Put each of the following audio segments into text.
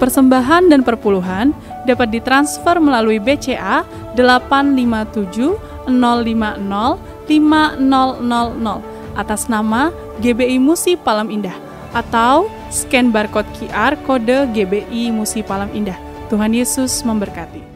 persembahan dan perpuluhan dapat ditransfer melalui BCA 857 050 5000 atas nama GBI Musi Palam Indah atau scan barcode QR kode GBI Musi Palam Indah. Tuhan Yesus memberkati.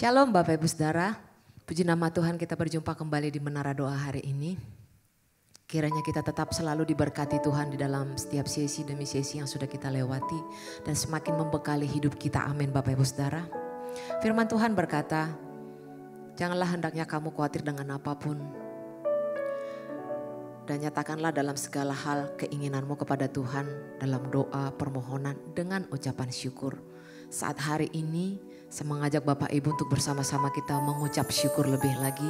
Shalom Bapak Ibu Saudara, puji nama Tuhan kita berjumpa kembali di Menara Doa hari ini. Kiranya kita tetap selalu diberkati Tuhan di dalam setiap sesi demi sesi yang sudah kita lewati dan semakin membekali hidup kita, amin Bapak Ibu Saudara. Firman Tuhan berkata, janganlah hendaknya kamu khawatir dengan apapun dan nyatakanlah dalam segala hal keinginanmu kepada Tuhan dalam doa permohonan dengan ucapan syukur. Saat hari ini saya mengajak Bapak Ibu untuk bersama-sama kita mengucap syukur lebih lagi.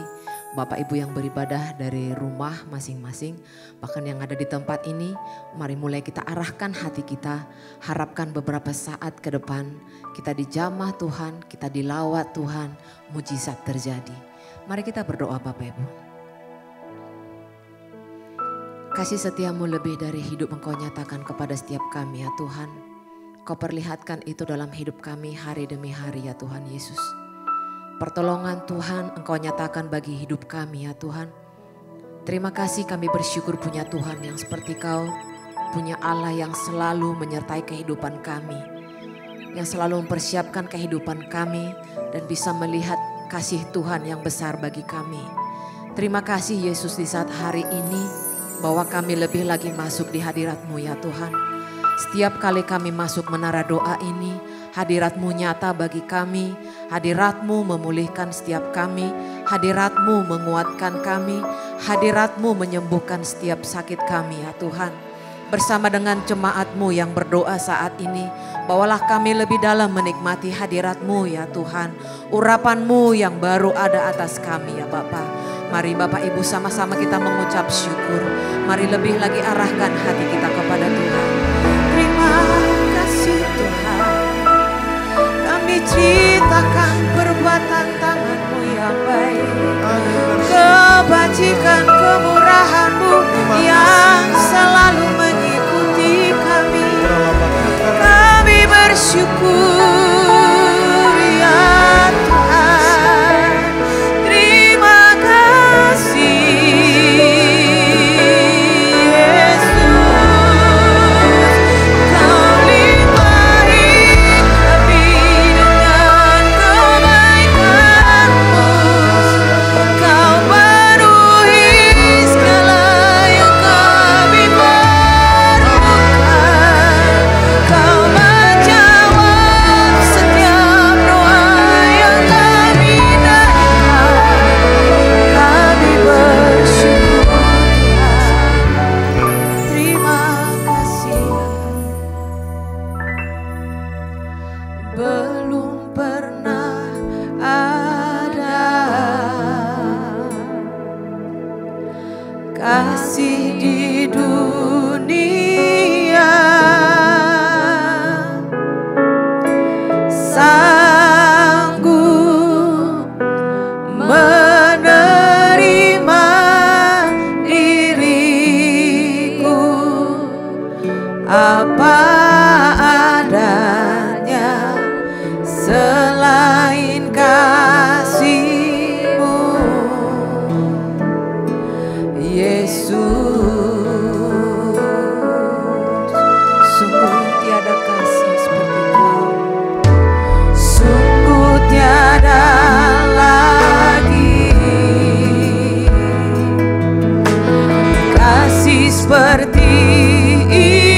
Bapak Ibu yang beribadah dari rumah masing-masing, bahkan yang ada di tempat ini, mari mulai kita arahkan hati kita. Harapkan beberapa saat ke depan kita dijamah Tuhan, kita dilawat Tuhan, mujizat terjadi. Mari kita berdoa Bapak Ibu. Kasih setiamu lebih dari hidup Engkau nyatakan kepada setiap kami ya Tuhan. Kau perlihatkan itu dalam hidup kami hari demi hari ya Tuhan Yesus. Pertolongan Tuhan Engkau nyatakan bagi hidup kami ya Tuhan. Terima kasih kami bersyukur punya Tuhan yang seperti Kau. Punya Allah yang selalu menyertai kehidupan kami. Yang selalu mempersiapkan kehidupan kami dan bisa melihat kasih Tuhan yang besar bagi kami. Terima kasih Yesus di saat hari ini bahwa kami lebih lagi masuk di hadirat-Mu ya Tuhan. Setiap kali kami masuk menara doa ini, hadirat-Mu nyata bagi kami, hadirat-Mu memulihkan setiap kami, hadirat-Mu menguatkan kami, hadirat-Mu menyembuhkan setiap sakit kami ya Tuhan. Bersama dengan jemaat-Mu yang berdoa saat ini, bawalah kami lebih dalam menikmati hadirat-Mu ya Tuhan. Urapan-Mu yang baru ada atas kami ya Bapa. Mari Bapak Ibu sama-sama kita mengucap syukur. Mari lebih lagi arahkan hati kita kepada Tuhan. Terima kasih Tuhan, kami ceritakan perbuatan tangan-Mu yang baik, kebajikan kemurahan-Mu yang selalu mengikuti kami. Kami bersyukur ya Tuhan, terima kasih. Kau penuhi kasih di dunia sanggup menerima diriku apa adanya selain kasih-Mu, Yesus. Sungguh tiada kasih seperti Kau, sungguh tiada lagi kasih seperti Yesus.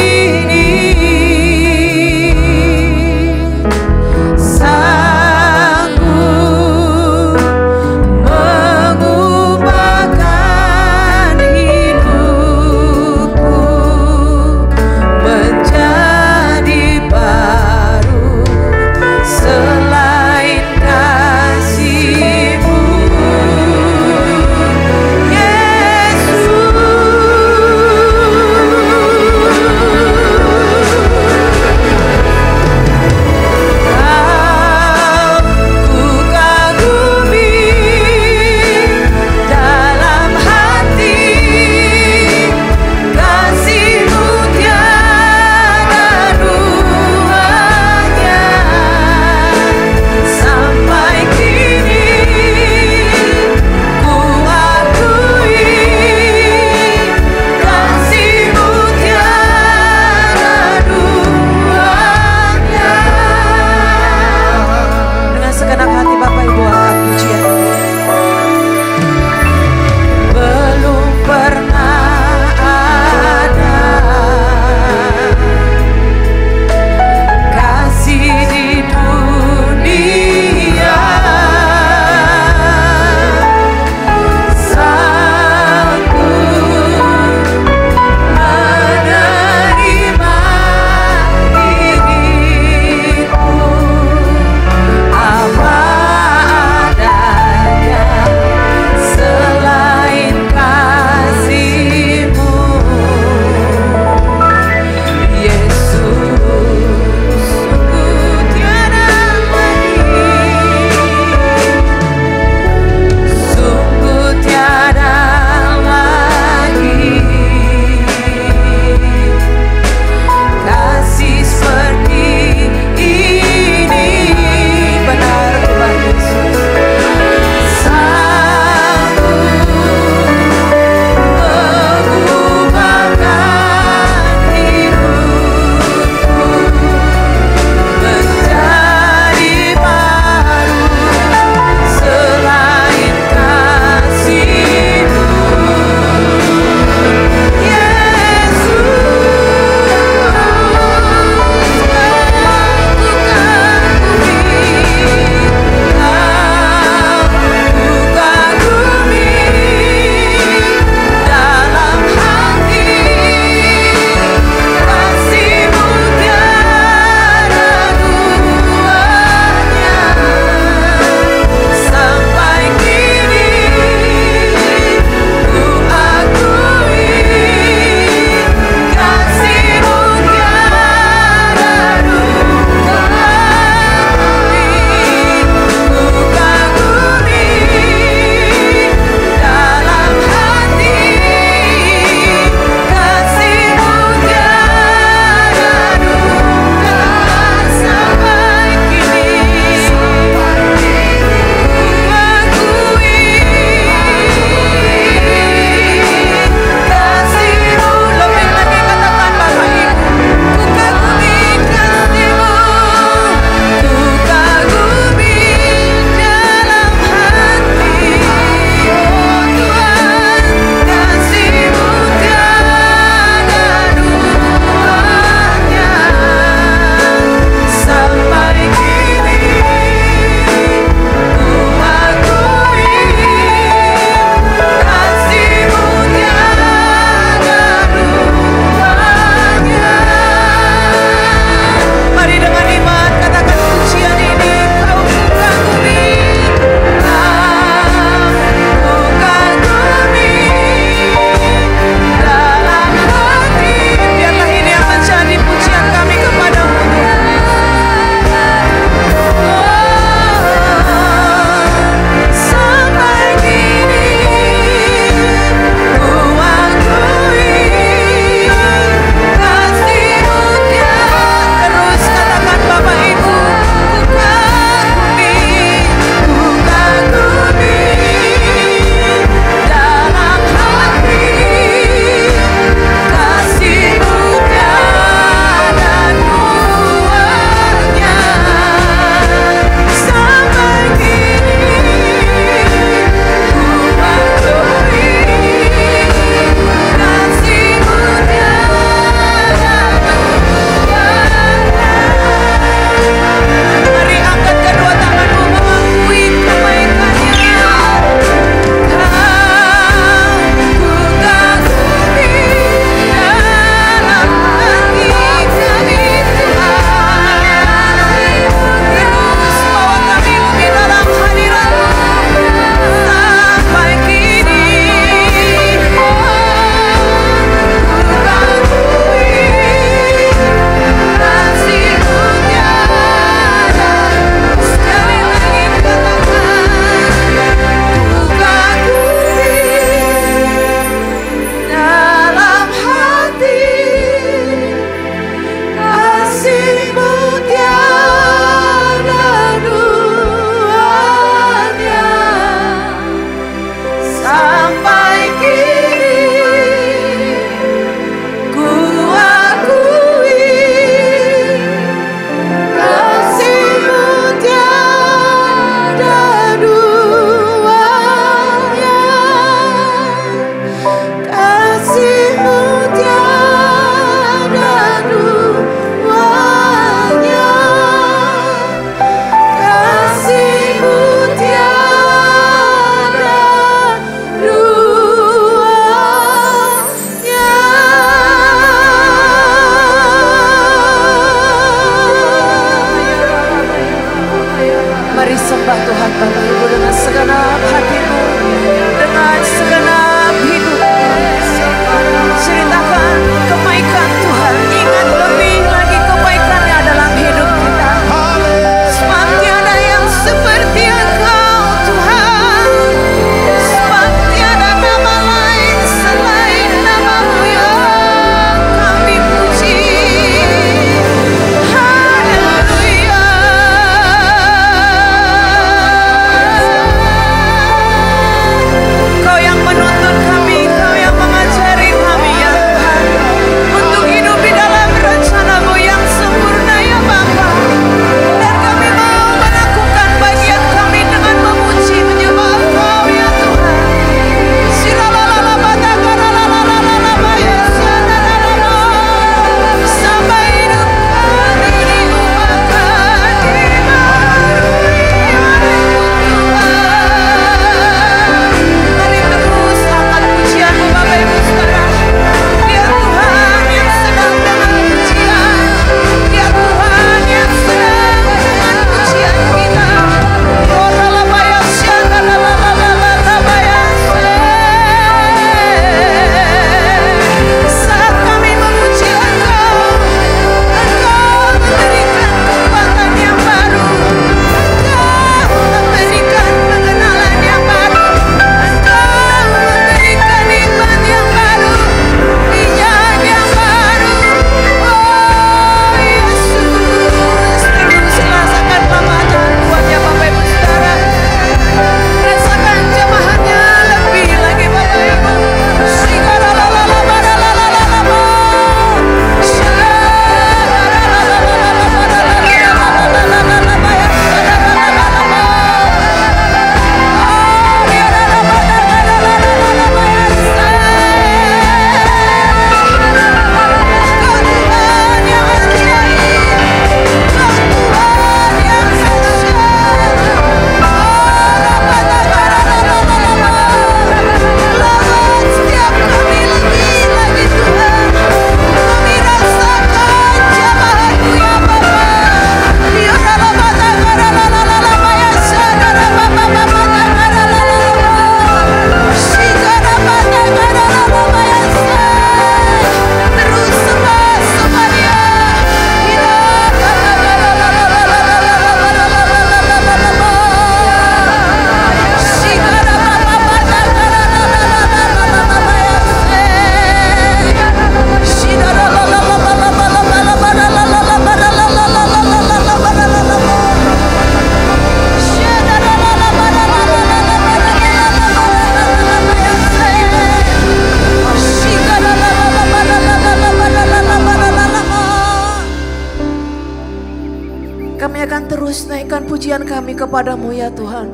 pujian kami kepadamu ya Tuhan.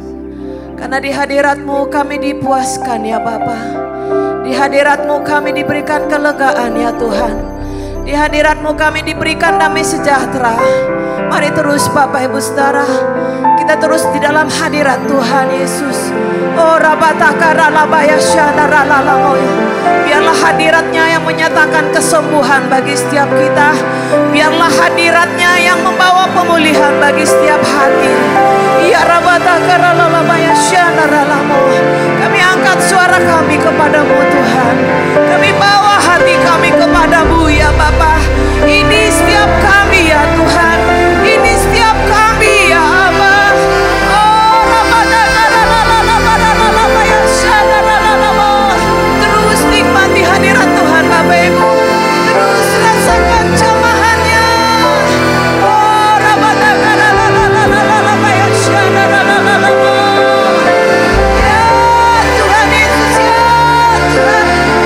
Karena di hadirat-Mu kami dipuaskan ya Bapa. Di hadirat-Mu kami diberikan kelegaan ya Tuhan. Di hadirat-Mu kami diberikan damai sejahtera. Mari terus Bapak Ibu Saudara, kita terus di dalam hadirat Tuhan Yesus. Oh biarlah hadiratnya yang menyatakan kesembuhan bagi setiap kita. Biarlah hadiratnya yang membawa pemulihan bagi setiap hati. Ya kami angkat suara kami kepadamu Tuhan. Kami bawa hati kami kepadamu ya Bapa. Ini setiap kami ya Tuhan. Ini setiap kami ya Abba. Terus nikmati hadirat Tuhan Bapak Ibu. Terus rasakan jamahannya. Ya Tuhan Yesus ya Tuhan.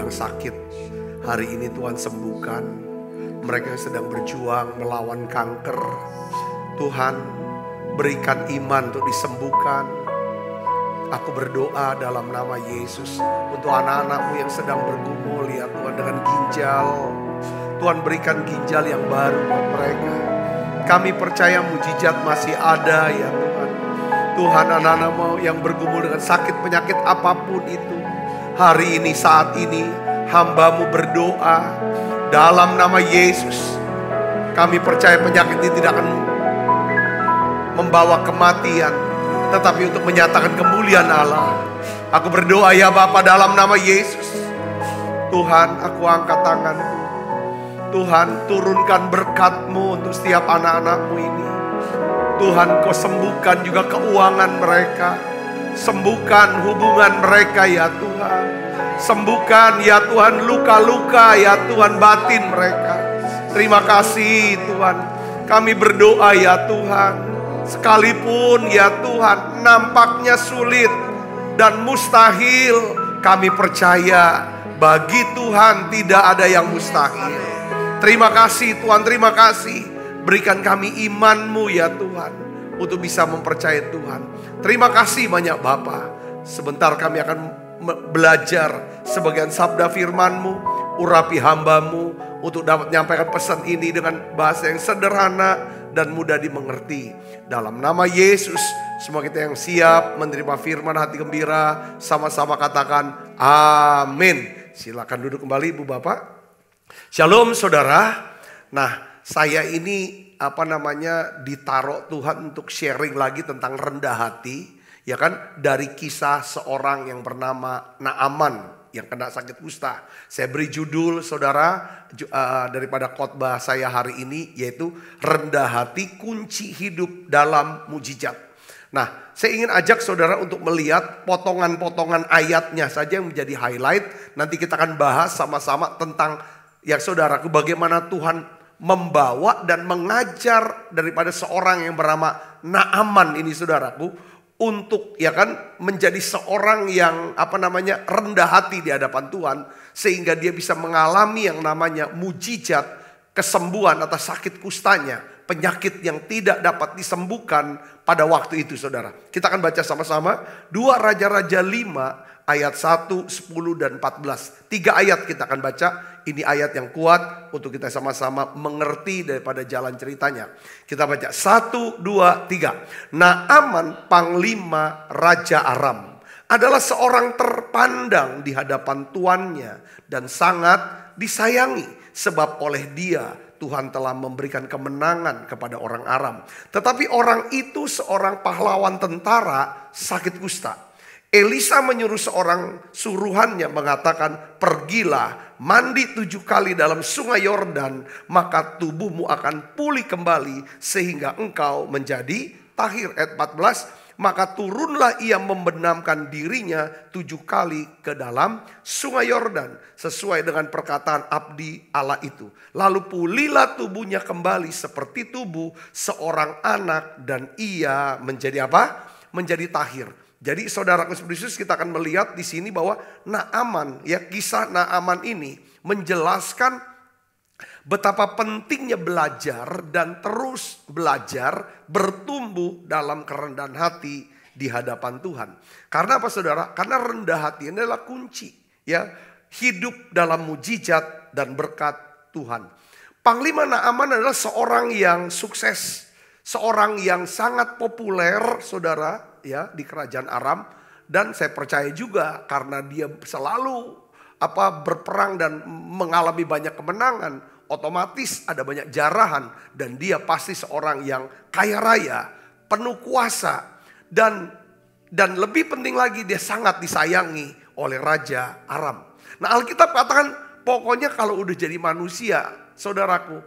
yang sakit, hari ini Tuhan sembuhkan. Mereka yang sedang berjuang melawan kanker, Tuhan berikan iman untuk disembuhkan. Aku berdoa dalam nama Yesus untuk anak-anak-Mu yang sedang bergumul ya Tuhan dengan ginjal. Tuhan berikan ginjal yang baru buat mereka. Kami percaya mujizat masih ada ya Tuhan. Tuhan, anak-anak-Mu yang bergumul dengan sakit penyakit apapun itu, hari ini saat ini hamba-Mu berdoa dalam nama Yesus. Kami percaya penyakit ini tidak akan membawa kematian, tetapi untuk menyatakan kemuliaan Allah. Aku berdoa ya Bapa dalam nama Yesus. Tuhan, aku angkat tanganku. Tuhan, turunkan berkat-Mu untuk setiap anak-anak-Mu ini. Tuhan, Kau sembuhkan juga keuangan mereka. Sembuhkan hubungan mereka ya Tuhan. Sembuhkan ya Tuhan luka-luka ya Tuhan batin mereka. Terima kasih Tuhan. Kami berdoa ya Tuhan. Sekalipun ya Tuhan nampaknya sulit dan mustahil, kami percaya bagi Tuhan tidak ada yang mustahil. Terima kasih Tuhan, terima kasih. Berikan kami iman-Mu ya Tuhan untuk bisa mempercayai Tuhan. Terima kasih banyak Bapa. Sebentar kami akan belajar sebagian sabda firman-Mu. Urapi hamba-Mu untuk dapat menyampaikan pesan ini dengan bahasa yang sederhana dan mudah dimengerti. Dalam nama Yesus, semua kita yang siap menerima firman hati gembira, sama-sama katakan amin. Silakan duduk kembali Ibu Bapak. Shalom saudara. Nah, saya ini ditaruh Tuhan untuk sharing lagi tentang rendah hati, ya kan, dari kisah seorang yang bernama Naaman yang kena sakit kusta. Saya beri judul saudara daripada khotbah saya hari ini, yaitu rendah hati kunci hidup dalam mujizat. Nah, saya ingin ajak saudara untuk melihat potongan-potongan ayatnya saja yang menjadi highlight. Nanti kita akan bahas sama-sama tentang ya saudaraku, bagaimana Tuhan membawa dan mengajar daripada seorang yang bernama Naaman ini saudaraku, untuk ya kan menjadi seorang yang rendah hati di hadapan Tuhan, sehingga dia bisa mengalami yang namanya mujizat kesembuhan atas sakit kustanya, penyakit yang tidak dapat disembuhkan pada waktu itu saudara. Kita akan baca sama-sama 2 Raja-Raja 5 ayat 1, 10 dan 14. 3 ayat kita akan baca. Ini ayat yang kuat untuk kita sama-sama mengerti daripada jalan ceritanya. Kita baca 1, 2, 3. Naaman panglima Raja Aram adalah seorang terpandang di hadapan tuannya dan sangat disayangi, sebab oleh dia Tuhan telah memberikan kemenangan kepada orang Aram. Tetapi orang itu seorang pahlawan tentara sakit kusta. Elisa menyuruh seorang suruhannya mengatakan, pergilah mandi 7 kali dalam sungai Yordan, maka tubuhmu akan pulih kembali sehingga engkau menjadi tahir. Ayat 14, maka turunlah ia membenamkan dirinya 7 kali ke dalam sungai Yordan, sesuai dengan perkataan abdi Allah itu. Lalu pulihlah tubuhnya kembali seperti tubuh seorang anak, dan ia menjadi apa? Menjadi tahir. Jadi saudaraku Yesus, kita akan melihat di sini bahwa Naaman, ya, kisah Naaman ini menjelaskan betapa pentingnya belajar dan terus belajar, bertumbuh dalam kerendahan hati di hadapan Tuhan. Karena apa saudara? Karena rendah hati ini adalah kunci, ya, hidup dalam mujizat dan berkat Tuhan. Panglima Naaman adalah seorang yang sukses, seorang yang sangat populer saudara, ya, di kerajaan Aram. Dan saya percaya juga karena dia selalu berperang dan mengalami banyak kemenangan, otomatis ada banyak jarahan, dan dia pasti seorang yang kaya raya, penuh kuasa, dan lebih penting lagi dia sangat disayangi oleh Raja Aram. Nah, Alkitab katakan pokoknya kalau udah jadi manusia saudaraku,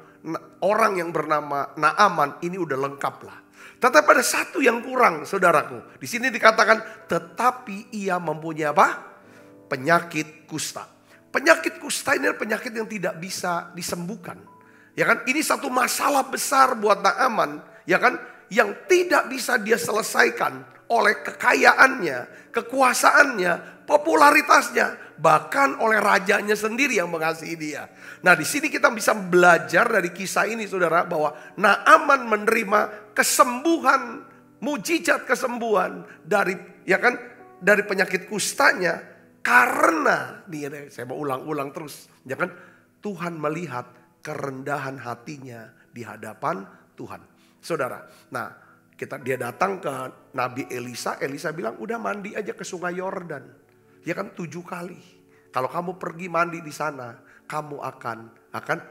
orang yang bernama Naaman ini udah lengkap lah. Tetapi ada satu yang kurang saudaraku. Di sini dikatakan tetapi ia mempunyai apa? Penyakit kusta. Penyakit kusta ini adalah penyakit yang tidak bisa disembuhkan. Ya kan? Ini satu masalah besar buat Naaman, ya kan? Yang tidak bisa dia selesaikan oleh kekayaannya, kekuasaannya, popularitasnya, bahkan oleh rajanya sendiri yang mengasihi dia. Nah, di sini kita bisa belajar dari kisah ini, saudara, bahwa Naaman menerima kesembuhan, mujizat kesembuhan dari dari penyakit kustanya karena saya mau ulang-ulang terus, Tuhan melihat kerendahan hatinya di hadapan Tuhan. Saudara, nah dia datang ke Nabi Elisa bilang udah mandi aja ke sungai Yordan. 7 kali. Kalau kamu pergi mandi di sana, kamu akan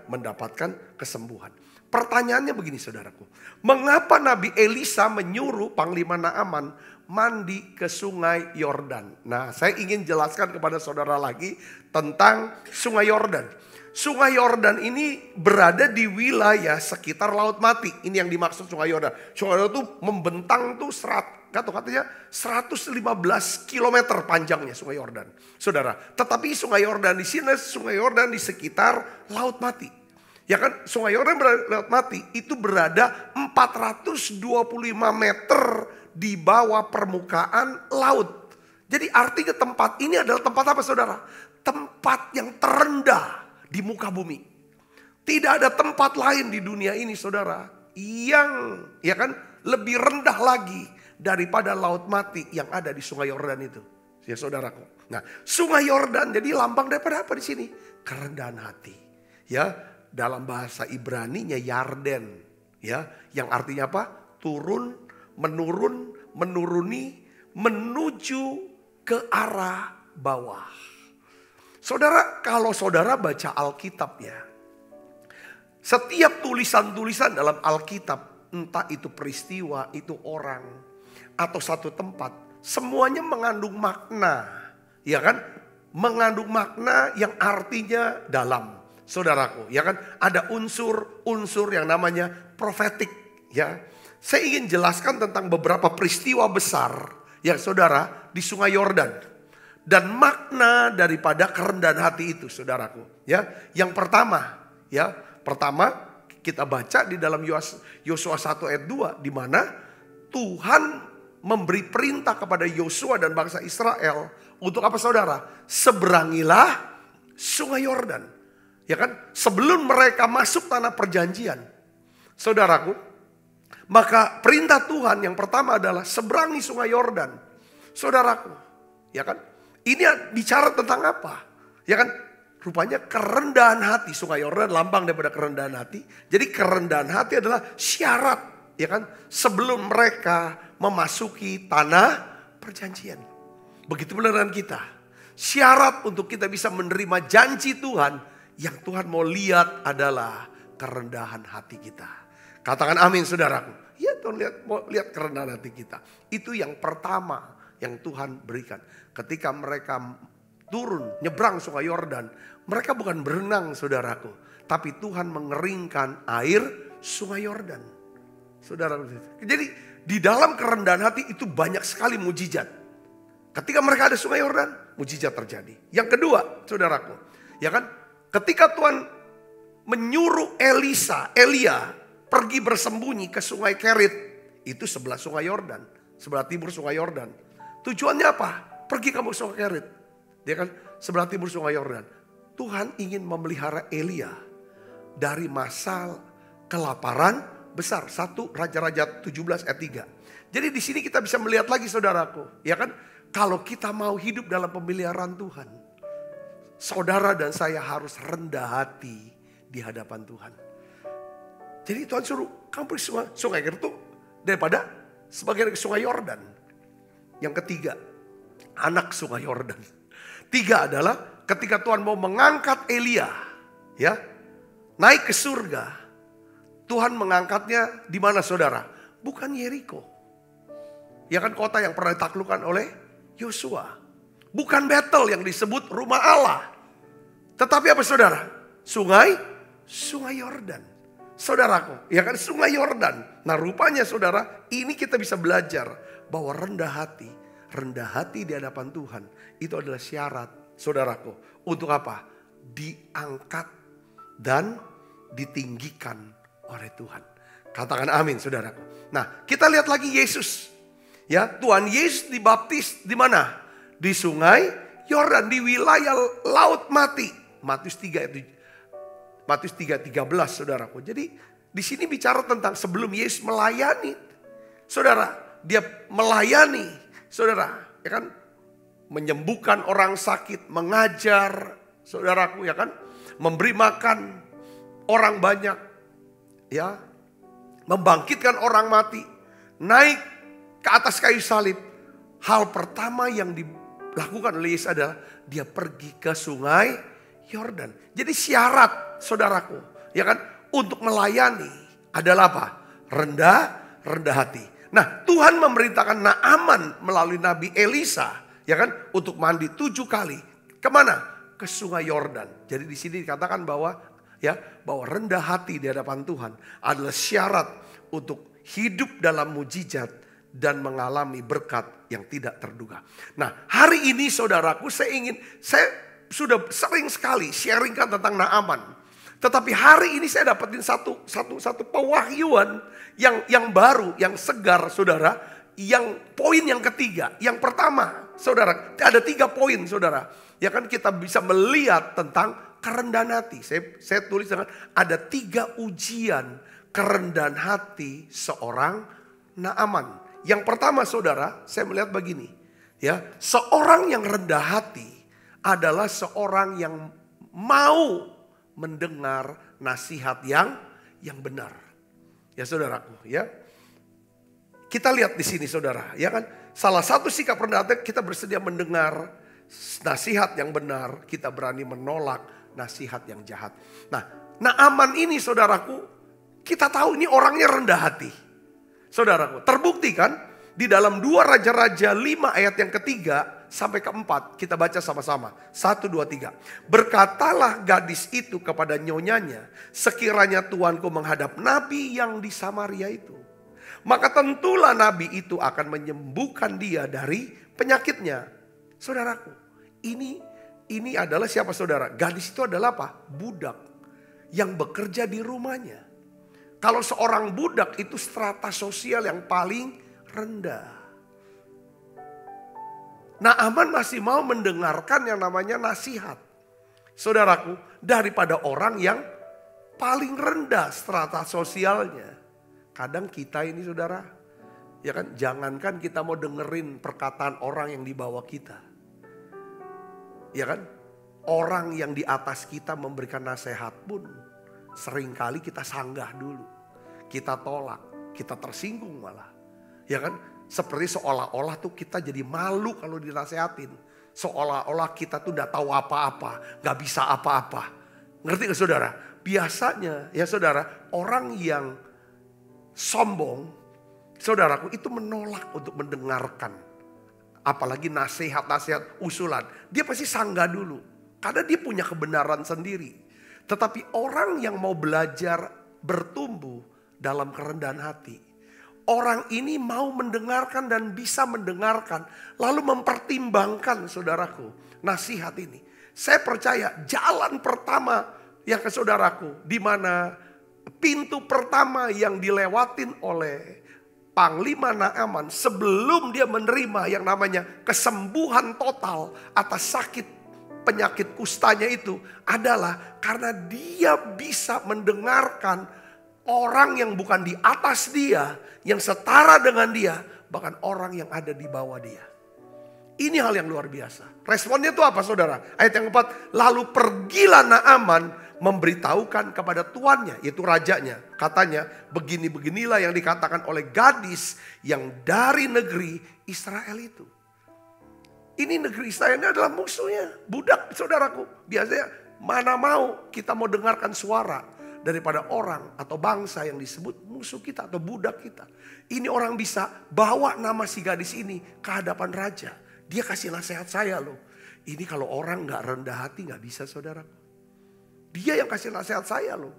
mendapatkan kesembuhan. Pertanyaannya begini, saudaraku. Mengapa Nabi Elisa menyuruh Panglima Naaman mandi ke sungai Yordan? Nah, saya ingin jelaskan kepada saudara lagi tentang sungai Yordan. Sungai Yordan ini berada di wilayah sekitar Laut Mati. Ini yang dimaksud sungai Yordan. Sungai Yordan itu membentang tuh 115 km panjangnya sungai Yordan. Saudara, tetapi sungai Yordan di sini, sungai Yordan di sekitar Laut Mati. Sungai Yordan berada di Laut Mati itu berada 425 meter di bawah permukaan laut. Jadi artinya tempat ini adalah tempat apa, saudara? Tempat yang terendah di muka bumi. Tidak ada tempat lain di dunia ini, saudara, yang lebih rendah lagi daripada Laut Mati yang ada di sungai Yordan itu. Ya, saudaraku. Nah, sungai Yordan jadi lambang daripada apa di sini? Kerendahan hati. Ya, dalam bahasa Ibraninya Yarden, ya, yang artinya apa? Turun, menurun, menuruni, menuju ke arah bawah. Saudara, kalau saudara baca Alkitab ya, setiap tulisan-tulisan dalam Alkitab, entah itu peristiwa, itu orang, atau satu tempat, semuanya mengandung makna, ya kan? Mengandung makna yang artinya dalam, saudaraku, ya kan? Ada unsur-unsur yang namanya profetik, ya. Saya ingin jelaskan tentang beberapa peristiwa besar, ya saudara, di sungai Yordan. Dan makna daripada kerendahan hati itu, saudaraku. Ya, yang pertama, kita baca di dalam Yosua 1 ayat 2, di mana Tuhan memberi perintah kepada Yosua dan bangsa Israel untuk apa, saudara? Seberangilah sungai Yordan. Ya kan? Sebelum mereka masuk tanah perjanjian, saudaraku, maka perintah Tuhan yang pertama adalah seberangi sungai Yordan, saudaraku. Ya kan? Ini bicara tentang apa? Ya kan? Rupanya kerendahan hati. Sungai Yordan lambang daripada kerendahan hati. Jadi kerendahan hati adalah syarat, ya kan? Sebelum mereka memasuki tanah perjanjian. Begitu pula dengan kita. Syarat untuk kita bisa menerima janji Tuhan, yang Tuhan mau lihat adalah kerendahan hati kita. Katakan amin, saudaraku. Ya, Tuhan mau lihat kerendahan hati kita. Itu yang pertama yang Tuhan berikan. Ketika mereka turun, nyebrang sungai Yordan, mereka bukan berenang, saudaraku, tapi Tuhan mengeringkan air sungai Yordan. Saudara, jadi di dalam kerendahan hati itu banyak sekali mujizat. Ketika mereka ada sungai Yordan, mujizat terjadi. Yang kedua, saudaraku, ya kan, ketika Tuhan menyuruh Elia pergi bersembunyi ke sungai Kerit, itu sebelah sungai Yordan, sebelah timur sungai Yordan. Tujuannya apa? Pergi kamu ke sungai Kerit, dia kan sebelah timur sungai Yordan. Tuhan ingin memelihara Elia dari masa kelaparan besar. 1 Raja-Raja 17 ayat 3. Jadi di sini kita bisa melihat lagi, saudaraku, ya kan? Kalau kita mau hidup dalam pemeliharaan Tuhan, saudara dan saya harus rendah hati di hadapan Tuhan. Jadi Tuhan suruh kamu pergi sungai Kerit daripada sebagai sungai Yordan. Yang ketiga, anak sungai Yordan. 3 adalah ketika Tuhan mau mengangkat Elia, ya, naik ke surga. Tuhan mengangkatnya di mana, saudara? Bukan Yeriko. Ya kan, kota yang pernah ditaklukkan oleh Yosua. Bukan Betel yang disebut rumah Allah. Tetapi apa, saudara? Sungai Yordan. Saudaraku, ya kan, sungai Yordan. Nah, rupanya, saudara, ini kita bisa belajar bahwa rendah hati di hadapan Tuhan itu adalah syarat, saudaraku, untuk apa? Diangkat dan ditinggikan oleh Tuhan. Katakan amin, saudaraku. Nah, kita lihat lagi Yesus. Ya, Tuhan Yesus dibaptis di mana? Di sungai Yordan, di wilayah Laut Mati. Matius 3:13, saudaraku. Jadi di sini bicara tentang sebelum Yesus melayani. Saudara, dia melayani, saudara, ya kan? Menyembuhkan orang sakit, mengajar, saudaraku, ya kan? Memberi makan orang banyak, ya. Membangkitkan orang mati, naik ke atas kayu salib. Hal pertama yang dilakukan oleh Yesus adalah dia pergi ke sungai Yordan. Jadi syarat, saudaraku, ya kan, untuk melayani adalah apa? Rendah hati. Nah, Tuhan memerintahkan Naaman melalui Nabi Elisa, ya kan, untuk mandi 7 kali. Kemana? Ke sungai Yordan. Jadi di sini dikatakan bahwa, ya, bahwa rendah hati di hadapan Tuhan adalah syarat untuk hidup dalam mujizat dan mengalami berkat yang tidak terduga. Nah, hari ini saudaraku, saya sudah sering sekali sharingkan tentang Naaman. Tetapi hari ini saya dapetin satu pewahyuan yang baru, yang segar, saudara. Yang poin yang ketiga, yang pertama, saudara, ada 3 poin, saudara. Ya kan, kita bisa melihat tentang kerendahan hati. Saya tulis dengan ada 3 ujian kerendahan hati seorang Naaman. Yang pertama, saudara, saya melihat begini, ya, seorang yang rendah hati adalah seorang yang mau mendengar nasihat yang benar. Ya, saudaraku, ya. Kita lihat di sini, saudara, ya kan? Salah satu sikap rendah hati, kita bersedia mendengar nasihat yang benar, kita berani menolak nasihat yang jahat. Nah, Naaman ini, saudaraku, kita tahu ini orangnya rendah hati. Saudaraku, terbukti kan di dalam 2 Raja-Raja 5 ayat yang ketiga sampai keempat. Kita baca sama-sama. 1, 2, 3. Berkatalah gadis itu kepada nyonyanya, sekiranya tuanku menghadap nabi yang di Samaria itu, maka tentulah nabi itu akan menyembuhkan dia dari penyakitnya. Saudaraku, ini adalah siapa, saudara? Gadis itu adalah apa? Budak yang bekerja di rumahnya. Kalau seorang budak itu strata sosial yang paling rendah. Naaman masih mau mendengarkan yang namanya nasihat, saudaraku, daripada orang yang paling rendah strata sosialnya. Kadang kita ini, saudara, ya kan, jangankan kita mau dengerin perkataan orang yang di bawah kita. Ya kan, orang yang di atas kita memberikan nasihat pun seringkali kita sanggah dulu. Kita tolak, kita tersinggung malah. Ya kan, seperti seolah-olah tuh kita jadi malu kalau dinasehatin. Seolah-olah kita tuh gak tahu apa-apa, gak bisa apa-apa. Ngerti gak, saudara? Biasanya, ya saudara, orang yang sombong, saudaraku, itu menolak untuk mendengarkan. Apalagi nasihat-nasihat, usulan. Dia pasti sanggah dulu, karena dia punya kebenaran sendiri. Tetapi orang yang mau belajar bertumbuh dalam kerendahan hati, orang ini mau mendengarkan dan bisa mendengarkan, lalu mempertimbangkan, saudaraku, nasihat ini. Saya percaya jalan pertama yang ke saudaraku, di mana pintu pertama yang dilewatin oleh Panglima Naaman sebelum dia menerima yang namanya kesembuhan total atas sakit penyakit kustanya itu adalah karena dia bisa mendengarkan orang yang bukan di atas dia, yang setara dengan dia, bahkan orang yang ada di bawah dia. Ini hal yang luar biasa. Responnya itu apa, saudara? Ayat yang 4, lalu pergilah Naaman memberitahukan kepada tuannya, yaitu rajanya. Katanya, begini-beginilah yang dikatakan oleh gadis yang dari negeri Israel itu. Ini negeri Israel ini adalah musuhnya, budak, saudaraku. Biasanya mana mau kita mau dengarkan suara daripada orang atau bangsa yang disebut musuh kita atau budak kita. Ini orang bisa bawa nama si gadis ini ke hadapan raja. Dia kasih nasihat saya loh. Ini kalau orang gak rendah hati gak bisa, saudara. Dia yang kasih nasihat saya loh.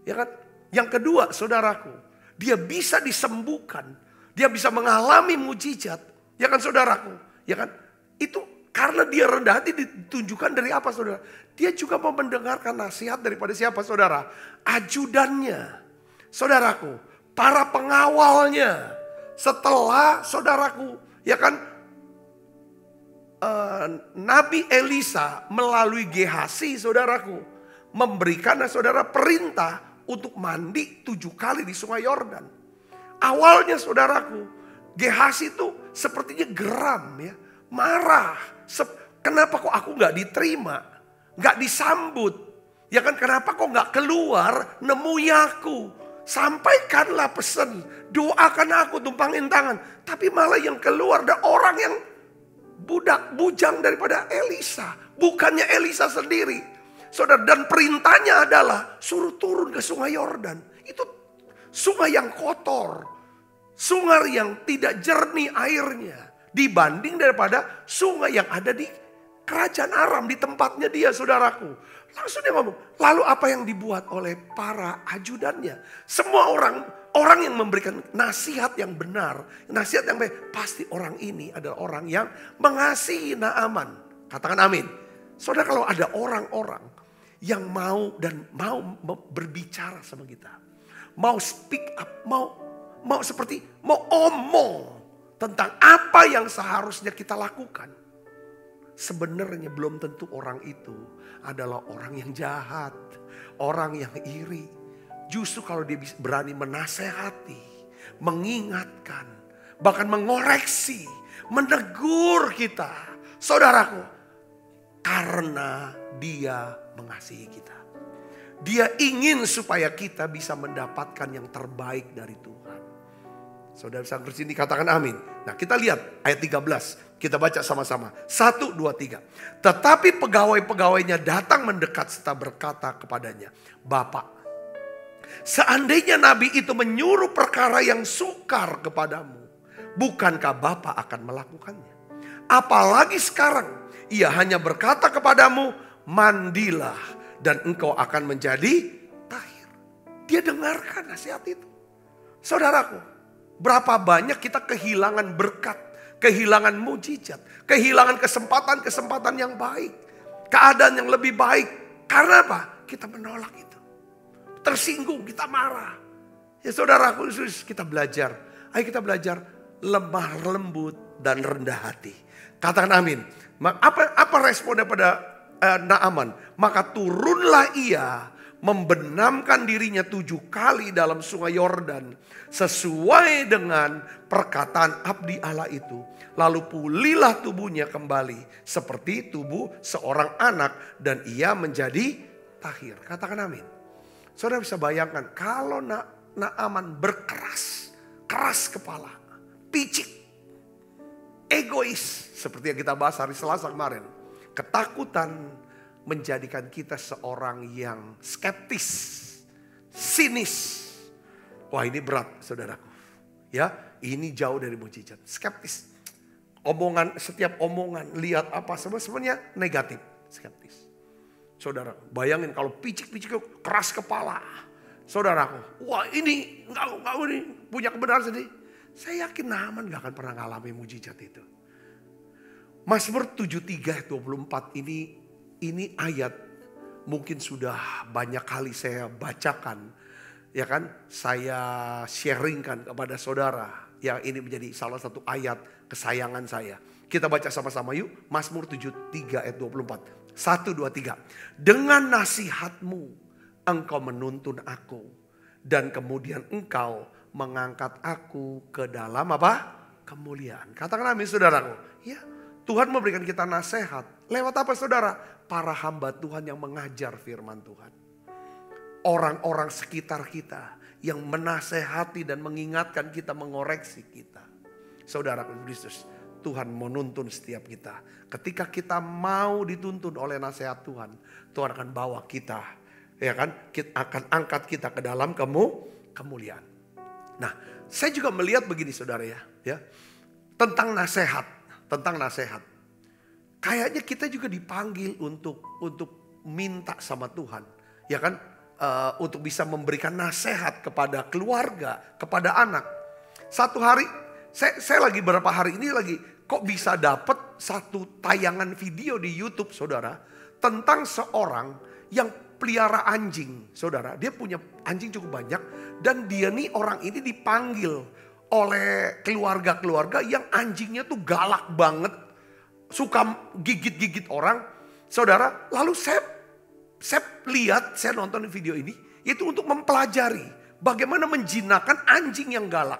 Ya kan? Yang kedua, saudaraku, dia bisa disembuhkan. Dia bisa mengalami mujizat. Ya kan, saudaraku? Ya kan? Itu karena dia rendah hati ditunjukkan dari apa, saudara? Dia juga mau mendengarkan nasihat daripada siapa, saudara? Ajudannya, saudaraku, para pengawalnya, setelah saudaraku, ya kan, Nabi Elisa melalui Gehazi saudaraku, memberikan saudara perintah untuk mandi 7 kali di sungai Yordan. Awalnya saudaraku, Gehazi itu sepertinya geram ya, marah. Kenapa kok aku gak diterima, gak disambut? Ya kan, kenapa kok gak keluar nemui aku? Sampaikanlah pesan, doakan aku, tumpangin tangan. Tapi malah yang keluar ada orang yang budak bujang daripada Elisa. Bukannya Elisa sendiri. Saudara, dan perintahnya adalah suruh turun ke sungai Yordan. Itu sungai yang kotor. Sungai yang tidak jernih airnya. Dibanding daripada sungai yang ada di kerajaan Aram, di tempatnya dia saudaraku. Langsung dia ngomong, lalu apa yang dibuat oleh para ajudannya? Semua orang yang memberikan nasihat yang benar, nasihat yang baik, pasti orang ini adalah orang yang mengasihi Naaman. Katakan amin. Saudara, kalau ada orang-orang yang mau berbicara sama kita, mau speak up, mau seperti mau omong tentang apa yang seharusnya kita lakukan, sebenarnya belum tentu orang itu adalah orang yang jahat, orang yang iri. Justru kalau dia berani menasehati, mengingatkan, bahkan mengoreksi, menegur kita, saudaraku, karena dia mengasihi kita. Dia ingin supaya kita bisa mendapatkan yang terbaik dari Tuhan. Saudara bisa bersini katakan amin. Nah, kita lihat ayat 13. Kita baca sama-sama. 1, 2, 3. Tetapi pegawai-pegawainya datang mendekat serta berkata kepadanya, Bapak, seandainya nabi itu menyuruh perkara yang sukar kepadamu, bukankah Bapak akan melakukannya? Apalagi sekarang ia hanya berkata kepadamu, mandilah dan engkau akan menjadi tahir. Dia dengarkan nasihat itu. Saudaraku, berapa banyak kita kehilangan berkat, kehilangan mujizat, kehilangan kesempatan-kesempatan yang baik, keadaan yang lebih baik. Karena apa? Kita menolak itu. Tersinggung, kita marah. Ya saudaraku, kita belajar. Ayo kita belajar lemah lembut dan rendah hati. Katakan amin. Apa responnya pada Naaman? Maka turunlah ia, membenamkan dirinya 7 kali dalam sungai Yordan sesuai dengan perkataan abdi Allah itu. Lalu pulihlah tubuhnya kembali seperti tubuh seorang anak dan ia menjadi tahir. Katakan amin. Saudara bisa bayangkan kalau Naaman keras kepala, picik, egois seperti yang kita bahas hari Selasa kemarin. Ketakutan menjadikan kita seorang yang skeptis, sinis. Wah, ini berat saudaraku. Ya, ini jauh dari mujizat. Skeptis. Setiap omongan, lihat apa sebenarnya negatif, skeptis. Saudara, bayangin kalau picik-picik keras kepala. Saudaraku, wah ini enggak punya kebenaran sendiri. Saya yakin Naaman gak akan pernah ngalami mujizat itu. Mazmur 73 24 ini ayat mungkin sudah banyak kali saya bacakan, ya kan? Saya sharingkan kepada saudara. Yang ini menjadi salah satu ayat kesayangan saya. Kita baca sama-sama yuk. Mazmur 73 ayat 24. 1, 2, 3. Dengan nasihatmu engkau menuntun aku. Dan kemudian engkau mengangkat aku ke dalam apa? Kemuliaan. Katakan amin saudaraku. Ya, Tuhan memberikan kita nasihat. Lewat apa saudara? Para hamba Tuhan yang mengajar firman Tuhan. Orang-orang sekitar kita yang menasehati dan mengingatkan kita, mengoreksi kita. Saudara Kristus, Tuhan menuntun setiap kita. Ketika kita mau dituntun oleh nasihat Tuhan, Tuhan akan bawa kita, ya kan? Kita akan angkat kita ke dalam kemuliaan. Nah, saya juga melihat begini saudara ya, tentang nasihat. Kayaknya kita juga dipanggil untuk minta sama Tuhan, ya kan? Untuk bisa memberikan nasihat kepada keluarga, kepada anak. Satu hari, saya lagi beberapa hari ini lagi kok bisa dapat satu tayangan video di YouTube saudara, tentang seorang yang pelihara anjing saudara. Dia punya anjing cukup banyak dan dia nih orang ini dipanggil oleh keluarga-keluarga yang anjingnya tuh galak banget, suka gigit-gigit orang. Saudara, lalu saya lihat, saya nonton video ini, itu untuk mempelajari bagaimana menjinakkan anjing yang galak,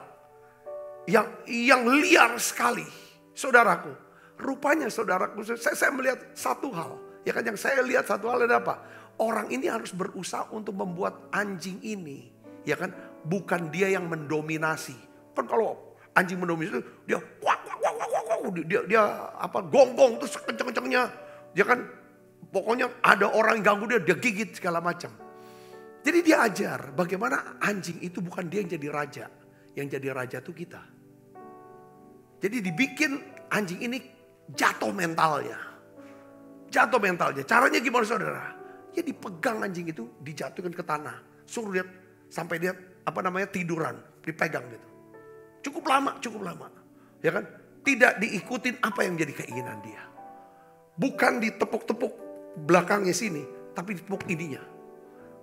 yang liar sekali. Saudaraku, rupanya saudaraku, saya melihat satu hal, ya kan, yang saya lihat satu hal ada apa? Orang ini harus berusaha untuk membuat anjing ini, ya kan, bukan dia yang mendominasi. Kan kalau anjing mendominasi dia dia apa, gonggong terus kenceng-kencengnya, ya kan, pokoknya ada orang yang ganggu dia gigit segala macam. Jadi dia ajar bagaimana anjing itu bukan dia yang jadi raja, yang jadi raja itu kita. Jadi dibikin anjing ini jatuh mentalnya. Jatuh mentalnya. Caranya gimana saudara? Ya dipegang anjing itu, dijatuhkan ke tanah. Suruh dia sampai dia tiduran, dipegang gitu. Cukup lama. Ya kan? Tidak diikutin apa yang jadi keinginan dia. Bukan ditepuk-tepuk belakangnya sini, tapi ditepuk ininya.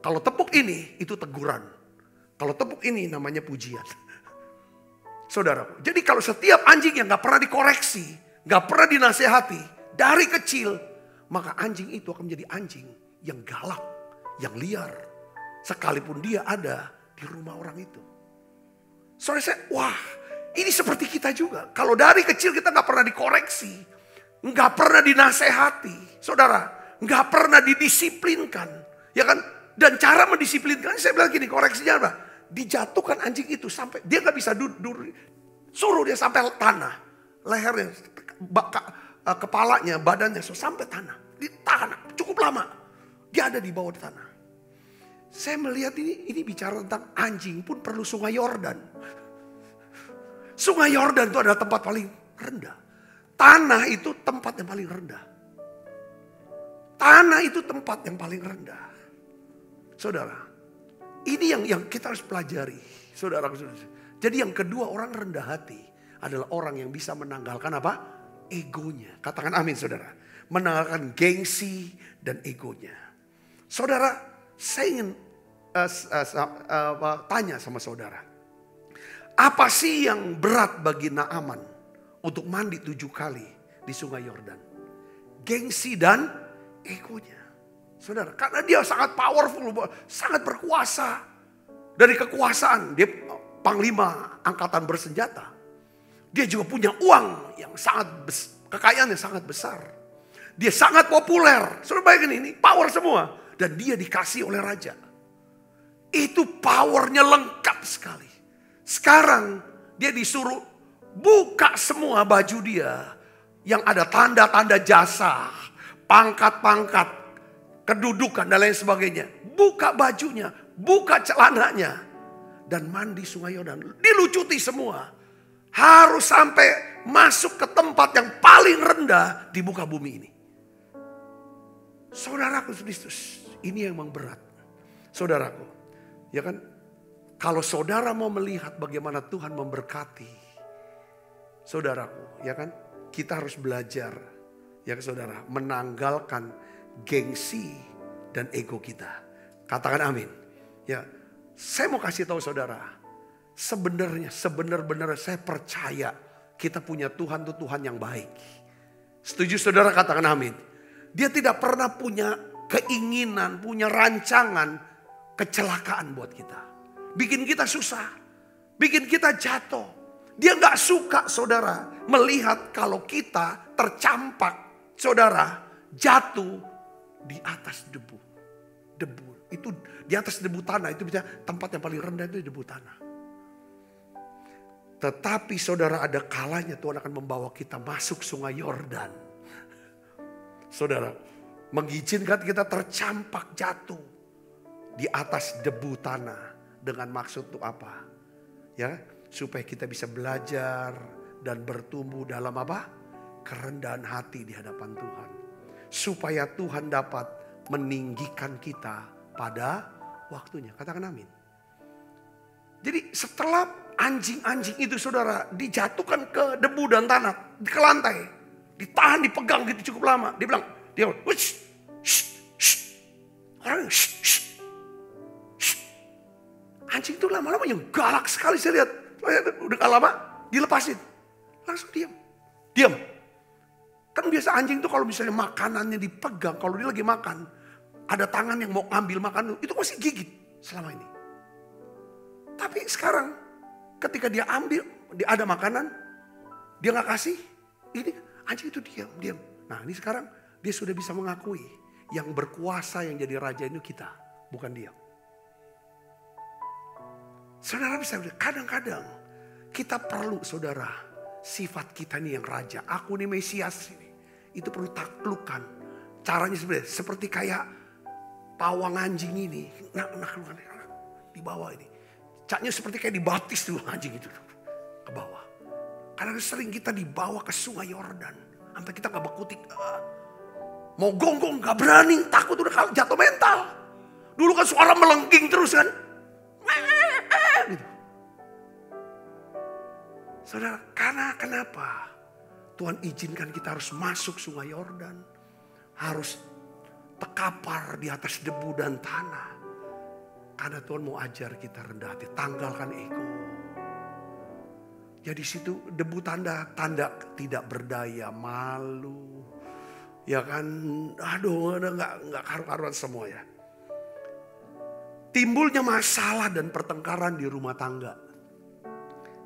Kalau tepuk ini itu teguran. Kalau tepuk ini namanya pujian. Saudara, jadi kalau setiap anjing yang gak pernah dikoreksi, gak pernah dinasehati dari kecil, maka anjing itu akan menjadi anjing yang galak, yang liar. Sekalipun dia ada di rumah orang itu. Saudara, wah, ini seperti kita juga. Kalau dari kecil kita gak pernah dikoreksi, gak pernah dinasehati, saudara, gak pernah didisiplinkan, ya kan? Dan cara mendisiplinkan, saya bilang gini, koreksinya apa? Dijatuhkan anjing itu sampai dia gak bisa duduk, suruh dia sampai tanah, lehernya, kepalanya, badannya sampai tanah, ditahan cukup lama, dia ada di bawah tanah. Saya melihat ini bicara tentang anjing pun perlu sungai Yordan. Sungai Yordan itu adalah tempat paling rendah. Tanah itu tempat yang paling rendah. Tanah itu tempat yang paling rendah. Saudara, ini yang kita harus pelajari. Saudara. Jadi yang kedua, orang rendah hati adalah orang yang bisa menanggalkan apa? Egonya. Katakan amin saudara. Menanggalkan gengsi dan egonya. Saudara, saya ingin tanya sama saudara. Apa sih yang berat bagi Naaman untuk mandi 7 kali di sungai Yordan? Gengsi dan egonya. Saudara, karena dia sangat powerful, sangat berkuasa. Dari kekuasaan, dia panglima angkatan bersenjata. Dia juga punya uang yang sangat kekayaan yang sangat besar. Dia sangat populer. Saudara bayangin ini, power semua. Dan dia dikasih oleh raja. Itu powernya lengkap sekali. Sekarang dia disuruh buka semua baju dia. Yang ada tanda-tanda jasa, pangkat-pangkat, kedudukan dan lain sebagainya. Buka bajunya, buka celananya. Dan mandi sungai Yordan. Dilucuti semua. Harus sampai masuk ke tempat yang paling rendah di muka bumi ini. Saudaraku Kristus, ini yang memang berat. Saudaraku, ya kan? Kalau saudara mau melihat bagaimana Tuhan memberkati saudaraku, ya kan? Kita harus belajar, ya saudara, menanggalkan gengsi dan ego kita. Katakan amin. Ya, saya mau kasih tahu saudara, sebenarnya saya percaya kita punya Tuhan itu Tuhan yang baik. Setuju saudara, katakan amin. Dia tidak pernah punya keinginan, punya rancangan kecelakaan buat kita. Bikin kita susah, bikin kita jatuh. Dia gak suka saudara melihat kalau kita tercampak, saudara, jatuh di atas debu. Debu itu di atas debu tanah, itu bisa tempat yang paling rendah itu debu tanah. Tetapi saudara, ada kalanya Tuhan akan membawa kita masuk sungai Yordan. Saudara, mengizinkan kita tercampak jatuh di atas debu tanah. Dengan maksud itu apa? Ya, supaya kita bisa belajar dan bertumbuh dalam apa? Kerendahan hati di hadapan Tuhan. Supaya Tuhan dapat meninggikan kita pada waktunya. Katakan amin. Jadi setelah anjing-anjing itu saudara dijatuhkan ke debu dan tanah, ke lantai, ditahan, dipegang gitu cukup lama. Dia bilang, wush, orang shh. Anjing itu lama-lama yang galak sekali saya lihat. Udah gak lama dilepasin. Langsung diam. Diam. Kan biasa anjing tuh kalau misalnya makanannya dipegang, kalau dia lagi makan, ada tangan yang mau ngambil makanan, itu masih gigit selama ini. Tapi sekarang ketika dia ambil, dia ada makanan, dia gak kasih, ini anjing itu diam. Nah ini sekarang dia sudah bisa mengakui yang berkuasa yang jadi raja itu kita, bukan dia. Saudara bisa, kadang-kadang kita perlu saudara, sifat kita nih yang raja, aku nih Mesias ini, itu perlu taklukkan. Caranya sebenarnya seperti kayak pawang anjing ini, di bawah ini. Caknya seperti kayak dibaptis dulu anjing itu ke bawah. Karena sering kita dibawa ke sungai Yordan, sampai kita gak berkutik. Mau gonggong gak berani, takut udah jatuh mental. Dulu kan suara melengking terus kan. Gitu. Saudara, karena kenapa? Tuhan izinkan kita harus masuk sungai Yordan. Harus terkapar di atas debu dan tanah. Karena Tuhan mau ajar kita rendah hati, tanggalkan ego. Jadi situ debu tanda tidak berdaya, malu. Ya kan, aduh nggak karu-karuan semua ya. Timbulnya masalah dan pertengkaran di rumah tangga.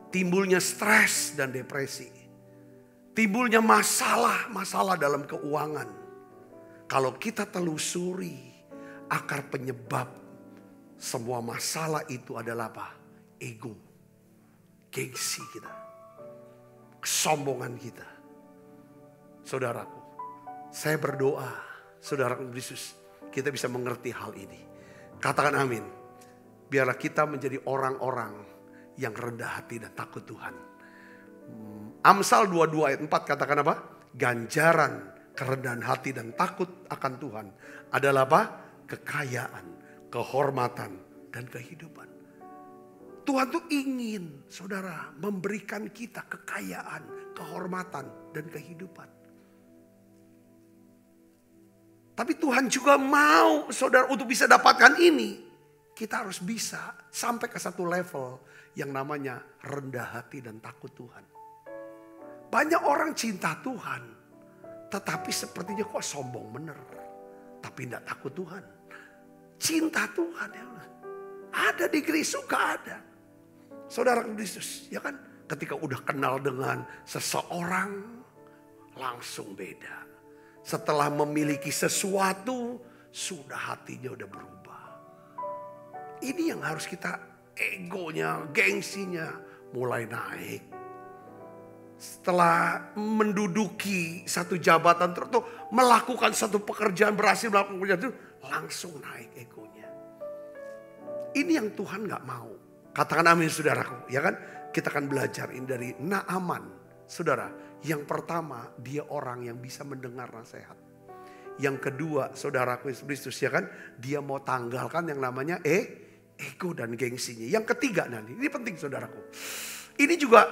Timbulnya stres dan depresi. Timbulnya masalah dalam keuangan. Kalau kita telusuri akar penyebab semua masalah itu adalah apa? Ego. Gengsi kita. Kesombongan kita. Saudaraku, saya berdoa, saudara Yesus, kita bisa mengerti hal ini. Katakan amin. Biarlah kita menjadi orang-orang yang rendah hati dan takut Tuhan. Amsal 22 ayat 4 katakan apa? Ganjaran kerendahan hati dan takut akan Tuhan adalah apa? Kekayaan, kehormatan, dan kehidupan. Tuhan tuh ingin, saudara, memberikan kita kekayaan, kehormatan, dan kehidupan. Tapi Tuhan juga mau, saudara, untuk bisa dapatkan ini, kita harus bisa sampai ke satu level yang namanya rendah hati dan takut Tuhan. Banyak orang cinta Tuhan, tetapi sepertinya kok sombong bener. Tapi tidak takut Tuhan. Cinta Tuhan ya, ada di Kristus, ada. Saudara Kristus, ya kan? Ketika udah kenal dengan seseorang, langsung beda. Setelah memiliki sesuatu, sudah hatinya udah berubah. Ini yang harus kita, egonya, gengsinya mulai naik. Setelah menduduki satu jabatan tertentu, melakukan satu pekerjaan, berhasil melakukan pekerjaan itu, langsung naik egonya. Ini yang Tuhan gak mau. Katakan amin saudaraku, ya kan? Kita akan belajar ini dari Naaman, saudara. Yang pertama, dia orang yang bisa mendengar nasihat. Yang kedua, saudaraku Yesus Kristus, ya kan? Dia mau tanggalkan yang namanya ego dan gengsinya. Yang ketiga nanti, ini penting saudaraku. Ini juga,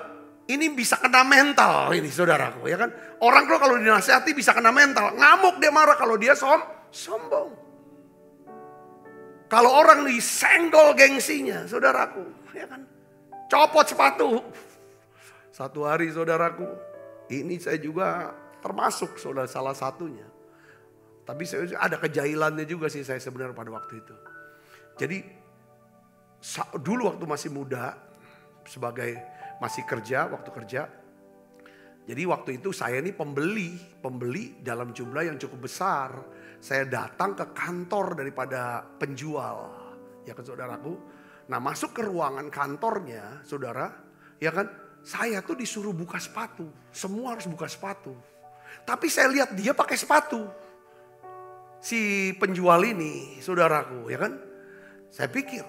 ini bisa kena mental ini saudaraku, ya kan? Orang kalau dinasihati bisa kena mental. Ngamuk dia marah kalau dia sombong. Kalau orang disenggol gengsinya, saudaraku, ya kan? Copot sepatu. Satu hari saudaraku, ini saya juga termasuk saudara salah satunya. Tapi saya ada kejahilannya juga sih saya sebenarnya pada waktu itu. Jadi dulu waktu masih muda, sebagai masih kerja, waktu kerja. Jadi waktu itu saya ini pembeli dalam jumlah yang cukup besar. Saya datang ke kantor daripada penjual, ya kan saudaraku. Nah masuk ke ruangan kantornya, saudara, ya kan. Saya tuh disuruh buka sepatu, semua harus buka sepatu. Tapi saya lihat dia pakai sepatu, si penjual ini, saudaraku, ya kan. Saya pikir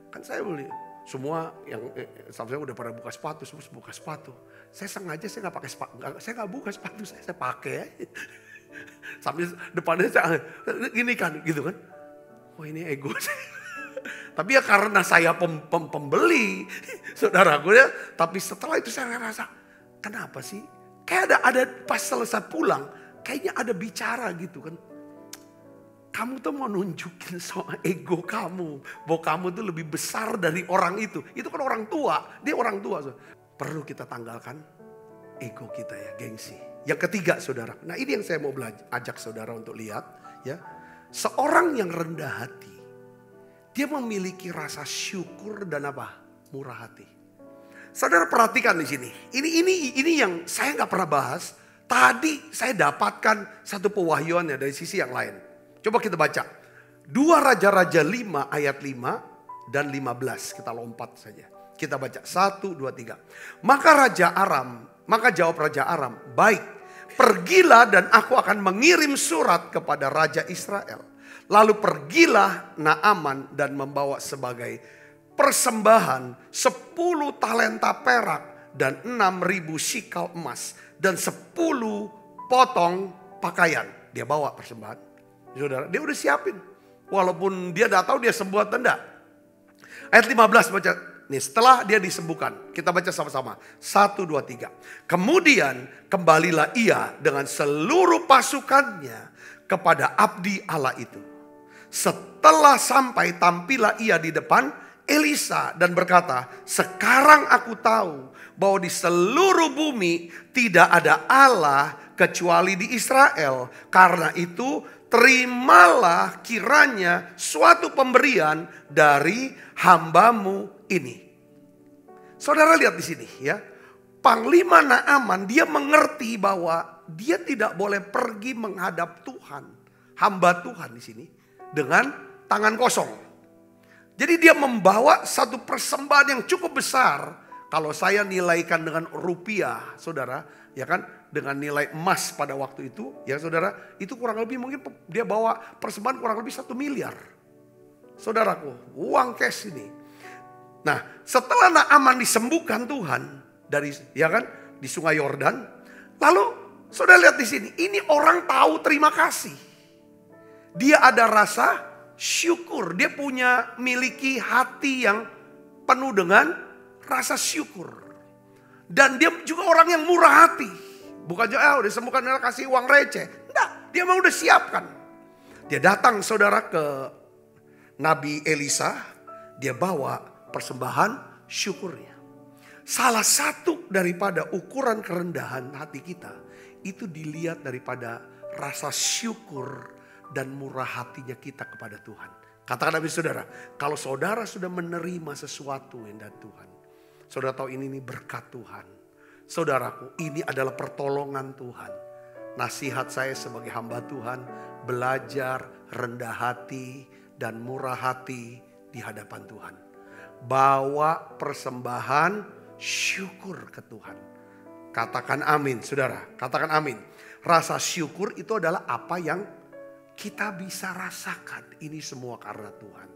kan saya beli. Semua yang saya udah pada buka sepatu, semua buka sepatu. Saya sengaja saya nggak pakai sepatu, saya nggak buka sepatu, saya pakai. Sambil depannya saya gini kan, gitu kan. Oh ini ego. Tapi ya karena saya pembeli, saudaraku ya. Tapi setelah itu saya rasa, kenapa sih? Kayak ada pas selesai pulang, kayaknya ada bicara gitu kan. Kamu tuh mau nunjukin soal ego kamu. Bahwa kamu tuh lebih besar dari orang itu. Itu kan orang tua. Dia orang tua. Perlu kita tanggalkan ego kita ya, gengsi. Yang ketiga saudara. Nah ini yang saya mau ajak saudara untuk lihat. Ya, seorang yang rendah hati. Dia memiliki rasa syukur dan apa? Murah hati. Saudara perhatikan di sini. Ini yang saya nggak pernah bahas. Tadi saya dapatkan satu pewahyuannya dari sisi yang lain. Coba kita baca. 2 Raja-Raja 5 ayat 5 dan 15. Kita lompat saja. Kita baca 1, 2, 3. Maka jawab Raja Aram, baik, pergilah dan aku akan mengirim surat kepada Raja Israel. Lalu pergilah Naaman dan membawa sebagai persembahan 10 talenta perak dan 6.000 sikal emas dan 10 potong pakaian. Dia bawa persembahan. Saudara, dia udah siapin. Walaupun dia tidak tahu dia sembuh atau tidak. Ayat 15 baca. Nih, setelah dia disembuhkan. Kita baca sama-sama. 1, 2, 3. Kemudian kembalilah ia dengan seluruh pasukannya kepada abdi Allah itu. Setelah sampai tampillah ia di depan Elisa dan berkata, sekarang aku tahu bahwa di seluruh bumi tidak ada Allah kecuali di Israel. Karena itu terimalah kiranya suatu pemberian dari hambamu ini. Saudara lihat di sini ya. Panglima Naaman dia mengerti bahwa dia tidak boleh pergi menghadap Tuhan. Hamba Tuhan di sini dengan tangan kosong. Jadi dia membawa satu persembahan yang cukup besar. Kalau saya nilaikan dengan rupiah, saudara, ya kan, dengan nilai emas pada waktu itu, ya saudara, itu kurang lebih mungkin dia bawa persembahan kurang lebih 1 miliar. Saudaraku, uang cash ini. Nah, setelah Naaman disembuhkan Tuhan dari, ya kan, di Sungai Yordan, lalu saudara lihat di sini, ini orang tahu terima kasih. Dia ada rasa syukur, dia miliki hati yang penuh dengan rasa syukur. Dan dia juga orang yang murah hati. Bukan aja udah sembuhkan kasih uang receh. Enggak, dia mau udah siapkan. Dia datang saudara ke Nabi Elisa. Dia bawa persembahan syukurnya. Salah satu daripada ukuran kerendahan hati kita. Itu dilihat daripada rasa syukur dan murah hatinya kita kepada Tuhan. Katakan Nabi saudara, kalau saudara sudah menerima sesuatu yang dari Tuhan. Saudara tahu ini berkat Tuhan. Saudaraku, ini adalah pertolongan Tuhan. Nasihat saya sebagai hamba Tuhan, belajar rendah hati dan murah hati di hadapan Tuhan. Bawa persembahan syukur ke Tuhan. Katakan amin, saudara. Katakan amin. Rasa syukur itu adalah apa yang kita bisa rasakan. Ini semua karena Tuhan.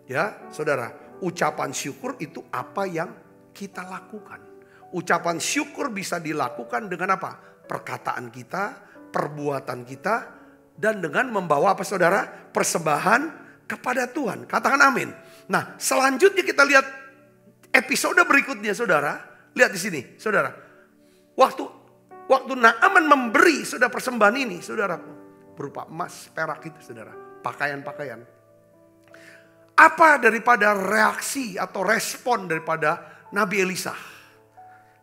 Ya, saudara, ucapan syukur itu apa yang kita lakukan. Ucapan syukur bisa dilakukan dengan apa? Perkataan kita, perbuatan kita, dan dengan membawa apa saudara? Persembahan kepada Tuhan. Katakan amin. Nah, selanjutnya kita lihat episode berikutnya saudara. Lihat di sini saudara. Waktu Naaman memberi saudara persembahan ini saudara. Berupa emas, perak itu saudara. Pakaian-pakaian. Apa daripada reaksi atau respon daripada Nabi Elisa?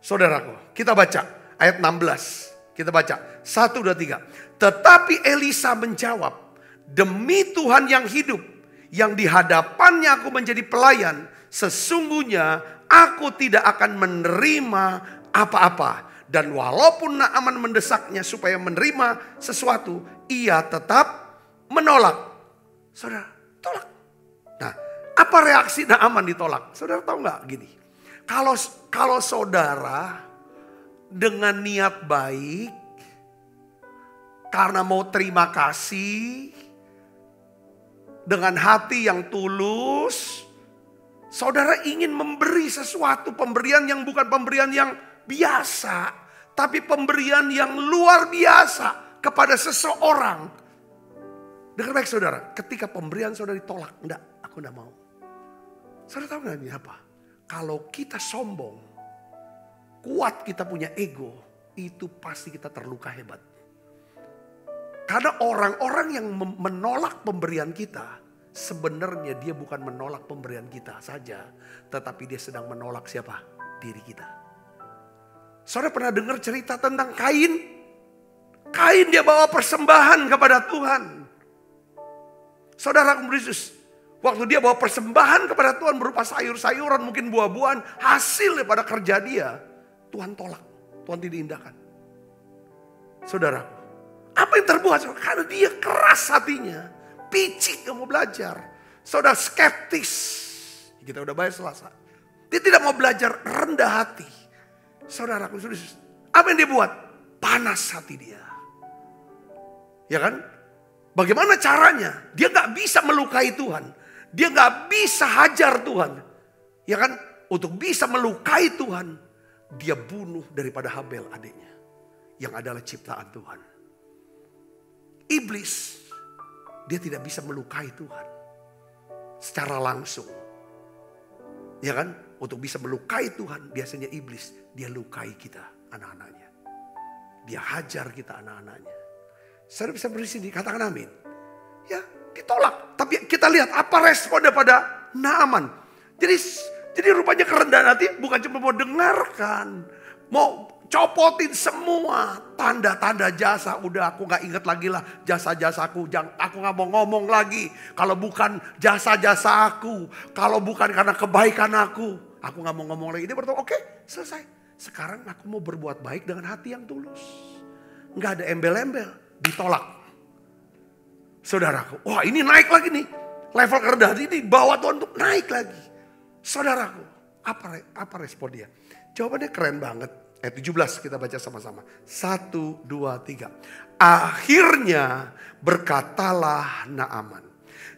Saudaraku, kita baca ayat 16. Kita baca 1, 2, 3. Tetapi Elisa menjawab, demi Tuhan yang hidup, yang di hadapannya aku menjadi pelayan, sesungguhnya aku tidak akan menerima apa-apa. Dan walaupun Naaman mendesaknya supaya menerima sesuatu, ia tetap menolak. Saudara, tolak. Nah, apa reaksi Naaman ditolak? Saudara tahu nggak gini? Kalau saudara dengan niat baik, karena mau terima kasih, dengan hati yang tulus, saudara ingin memberi sesuatu, pemberian yang bukan pemberian yang biasa, tapi pemberian yang luar biasa kepada seseorang. Dengar baik saudara, ketika pemberian saudara ditolak, enggak, aku enggak mau. Saudara tahu nggak ini apa? Kalau kita sombong, kuat kita punya ego, itu pasti kita terluka hebat. Karena orang-orang yang menolak pemberian kita, sebenarnya dia bukan menolak pemberian kita saja, tetapi dia sedang menolak siapa? Diri kita. Saudara pernah dengar cerita tentang Kain? Kain dia bawa persembahan kepada Tuhan. Saudara Yesus, waktu dia bawa persembahan kepada Tuhan berupa sayur-sayuran, mungkin buah-buahan, hasil daripada kerja dia, Tuhan tolak, Tuhan tidak indahkan. Saudaraku, apa yang terbuat? Karena dia keras hatinya, picik gak mau belajar. Saudara skeptis, kita udah bahas Selasa. Dia tidak mau belajar, rendah hati. Saudaraku, apa yang dia buat? Panas hati dia. Ya kan? Bagaimana caranya? Dia gak bisa melukai Tuhan. Dia gak bisa hajar Tuhan. Ya kan? Untuk bisa melukai Tuhan, dia bunuh daripada Habel adiknya. Yang adalah ciptaan Tuhan. Iblis, dia tidak bisa melukai Tuhan secara langsung. Ya kan? Untuk bisa melukai Tuhan, biasanya iblis, dia lukai kita, anak-anaknya. Dia hajar kita, anak-anaknya. Saudara bisa bersini, katakan amin. Ya, ditolak. Tapi kita lihat apa respon daripada Naaman. Jadi rupanya kerendahan hati bukan cuma mau dengarkan, mau copotin semua tanda-tanda jasa. Udah aku gak inget lagi lah jasa-jasaku. Aku gak mau ngomong lagi. Kalau bukan jasa-jasa aku. Kalau bukan karena kebaikan aku gak mau ngomong lagi. Dia berkata oke, selesai. Sekarang aku mau berbuat baik dengan hati yang tulus. Gak ada embel-embel. Ditolak. Saudaraku, wah ini naik lagi nih. Level kerendahan ini bawa Tuhan untuk naik lagi. Saudaraku, apa respon dia? Jawabannya keren banget. Ayat 17 kita baca sama-sama. 1, 2, 3. Akhirnya berkatalah Naaman,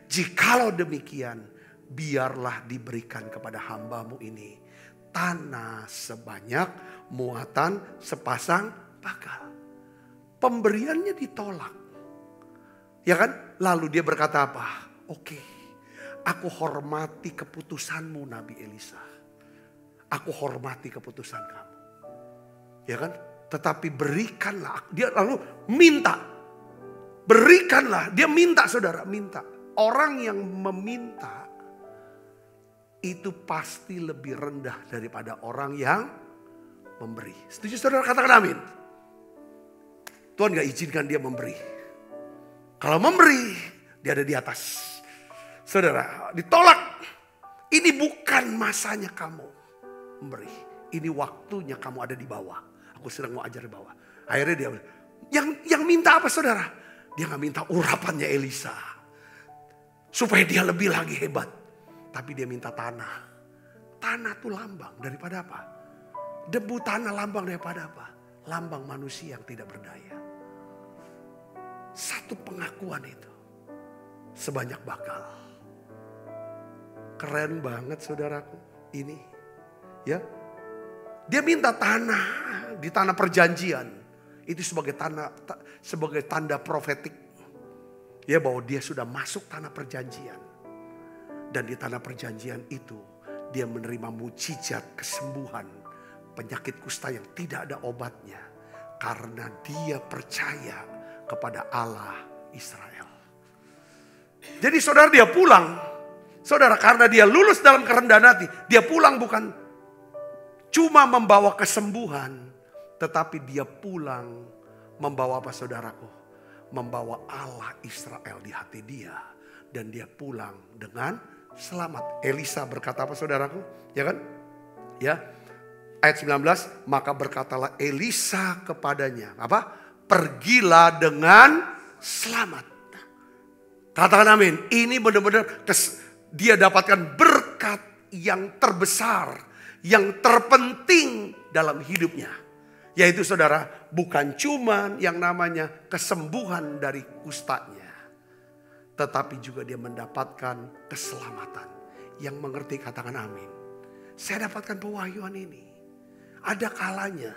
jikalau demikian, biarlah diberikan kepada hambamu ini tanah sebanyak muatan sepasang bakal. Pemberiannya ditolak. Ya kan? Lalu dia berkata apa? Oke, aku hormati keputusanmu Nabi Elisa. Aku hormati keputusan kamu. Ya kan? Tetapi berikanlah. Dia lalu minta. Berikanlah. Dia minta, saudara, minta. Orang yang meminta itu pasti lebih rendah daripada orang yang memberi. Setuju saudara? Katakan amin. Tuhan gak izinkan dia memberi. Kalau memberi, dia ada di atas. Saudara, ditolak. Ini bukan masanya kamu memberi. Ini waktunya kamu ada di bawah. Aku sedang mau ajar di bawah. Akhirnya dia yang minta apa saudara? Dia gak minta urapannya Elisa. Supaya dia lebih lagi hebat. Tapi dia minta tanah. Tanah itu lambang daripada apa? Debu tanah lambang daripada apa? Lambang manusia yang tidak berdaya. Satu pengakuan itu. Sebanyak bakal. Keren banget saudaraku. Ini. Ya. Dia minta tanah di tanah perjanjian. Itu sebagai tanda profetik. Ya, bahwa dia sudah masuk tanah perjanjian. Dan di tanah perjanjian itu dia menerima mujizat kesembuhan penyakit kusta yang tidak ada obatnya. Karena dia percaya kepada Allah Israel. Jadi saudara dia pulang. Saudara karena dia lulus dalam kerendahan hati. Dia pulang bukan cuma membawa kesembuhan, tetapi dia pulang membawa apa saudaraku? Membawa Allah Israel di hati dia. Dan dia pulang dengan selamat. Elisa berkata apa saudaraku? Ya kan? Ya. Ayat 19, maka berkatalah Elisa kepadanya. Apa? Pergilah dengan selamat. Katakan amin. Ini benar-benar dia dapatkan berkat yang terbesar. Yang terpenting dalam hidupnya. Yaitu saudara, bukan cuman yang namanya kesembuhan dari kustanya. Tetapi juga dia mendapatkan keselamatan. Yang mengerti katakan amin. Saya dapatkan pewahyuan ini. Ada kalanya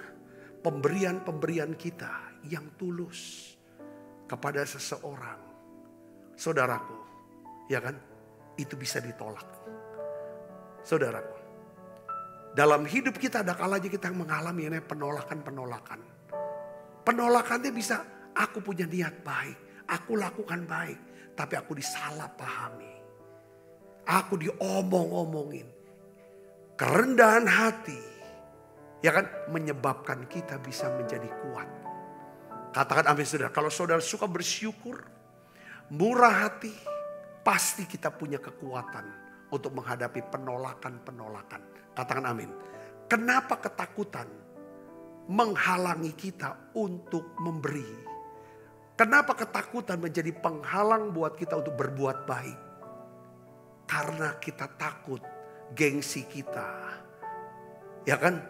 pemberian-pemberian kita yang tulus kepada seseorang. Saudaraku, ya kan? Itu bisa ditolak. Saudaraku. Dalam hidup kita ada kalanya kita mengalami penolakan-penolakan. Penolakannya bisa aku punya niat baik. aku lakukan baik, tapi aku disalahpahami. Aku diomong-omongin. Kerendahan hati, ya kan, menyebabkan kita bisa menjadi kuat. Katakan amin saudara. Kalau saudara suka bersyukur, murah hati, pasti kita punya kekuatan untuk menghadapi penolakan-penolakan. Katakan amin. Kenapa ketakutan menghalangi kita untuk memberi? Kenapa ketakutan menjadi penghalang buat kita untuk berbuat baik? Karena kita takut gengsi kita, ya kan,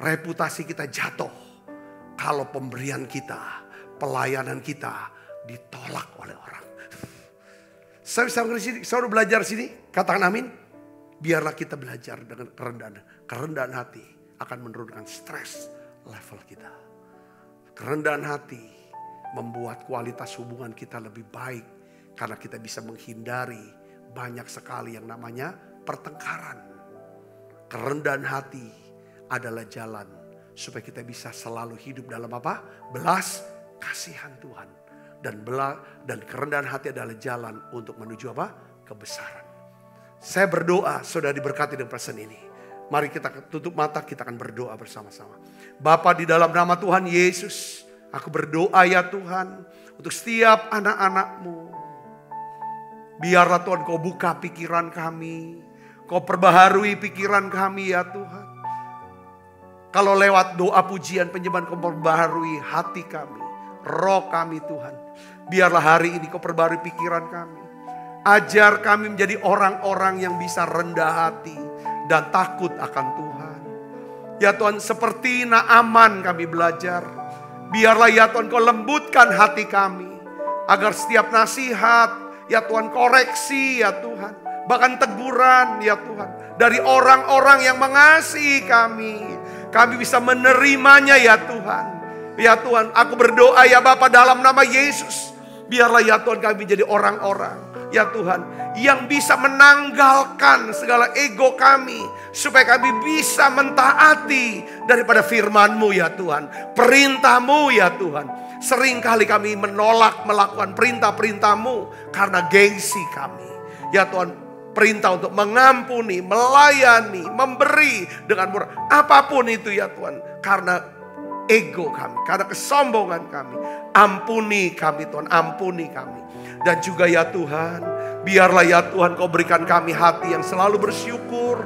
reputasi kita jatuh kalau pemberian kita, pelayanan kita ditolak oleh orang. Saya bisa sini, saudara belajar sini, katakan amin. Biarlah kita belajar dengan kerendahan hati akan menurunkan stres level kita. Kerendahan hati membuat kualitas hubungan kita lebih baik karena kita bisa menghindari banyak sekali yang namanya pertengkaran. Kerendahan hati adalah jalan supaya kita bisa selalu hidup dalam apa? Belas kasihan Tuhan. Dan kerendahan hati adalah jalan untuk menuju apa? Kebesaran. Saya berdoa saudara diberkati dengan pesan ini. Mari kita tutup mata, kita akan berdoa bersama-sama. Bapa, di dalam nama Tuhan Yesus, aku berdoa ya Tuhan untuk setiap anak-anak-Mu. Biarlah Tuhan Kau buka pikiran kami. Kau perbaharui pikiran kami ya Tuhan. Kalau lewat doa pujian penyembahan Kau perbaharui hati kami. Roh kami Tuhan. Biarlah hari ini Kau perbaharui pikiran kami. Ajar kami menjadi orang-orang yang bisa rendah hati dan takut akan Tuhan. Ya Tuhan, seperti Naaman kami belajar. Biarlah ya Tuhan Kau lembutkan hati kami. Agar setiap nasihat, ya Tuhan, koreksi ya Tuhan, bahkan teguran ya Tuhan, dari orang-orang yang mengasihi kami bisa menerimanya ya Tuhan. Ya Tuhan, aku berdoa ya Bapa dalam nama Yesus, biarlah ya Tuhan kami jadi orang-orang ya Tuhan yang bisa menanggalkan segala ego kami, supaya kami bisa mentaati daripada firman-Mu ya Tuhan, perintah-Mu ya Tuhan. Seringkali kami menolak melakukan perintah-perintah-Mu karena gengsi kami. Ya Tuhan, perintah untuk mengampuni, melayani, memberi dengan murah. Apapun itu ya Tuhan, karena ego kami, karena kesombongan kami. Ampuni kami Tuhan, ampuni kami. Dan juga ya Tuhan, biarlah ya Tuhan Kau berikan kami hati yang selalu bersyukur,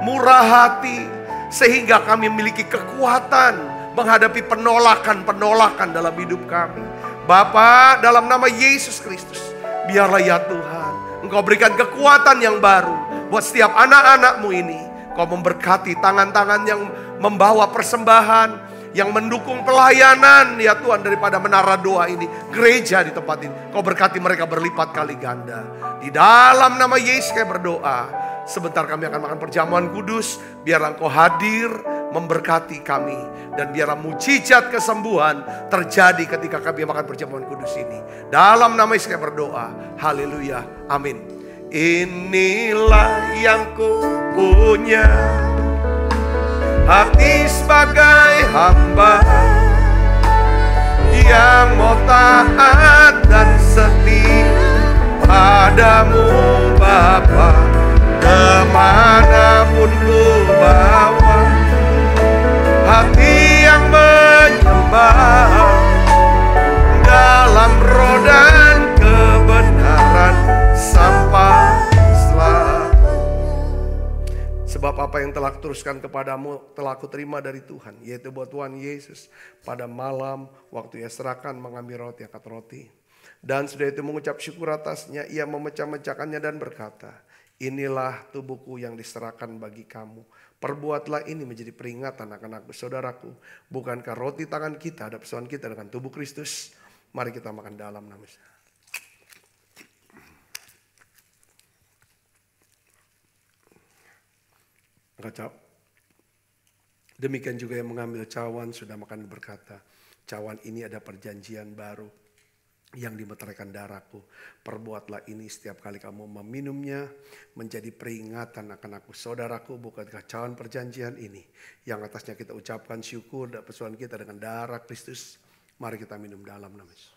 murah hati, sehingga kami memiliki kekuatan menghadapi penolakan-penolakan dalam hidup kami. Bapa, dalam nama Yesus Kristus, biarlah ya Tuhan Engkau berikan kekuatan yang baru buat setiap anak-anak-Mu ini. Kau memberkati tangan-tangan yang membawa persembahan, yang mendukung pelayanan ya Tuhan daripada menara doa ini, gereja di tempat ini. Kau berkati mereka berlipat kali ganda. Di dalam nama Yesus kami berdoa. Sebentar kami akan makan perjamuan kudus. Biarlah Engkau hadir memberkati kami. Dan biarlah mujizat kesembuhan terjadi ketika kami makan perjamuan kudus ini. Dalam nama Yesus kami berdoa. Haleluya. Amin. Inilah yang ku punya, hati sebagai hamba yang mau taat dan setia padamu Bapa. Kemanapun ku bawa, hati yang menyembah dalam roh dan kebenaran sampai selalu. Sebab apa yang telah kuteruskan kepadamu telah aku terima dari Tuhan, yaitu buat Tuhan Yesus pada malam waktu Ia serahkan mengambil roti, angkat roti. Dan sudah itu mengucap syukur atasnya, Ia memecah-mecahkannya dan berkata, inilah tubuhku yang diserahkan bagi kamu. Perbuatlah ini menjadi peringatan anak-anak saudaraku. Bukankah roti tangan kita ada persoalan kita dengan tubuh Kristus? Mari kita makan dalam nama Yesus. Demikian juga yang mengambil cawan sudah makan berkata, cawan ini ada perjanjian baru yang dimeteraikan darahku. Perbuatlah ini setiap kali kamu meminumnya menjadi peringatan akan aku. Saudaraku, bukankah cawan perjanjian ini yang atasnya kita ucapkan syukur dan persoalan kita dengan darah Kristus? Mari kita minum dalam nama Yesus.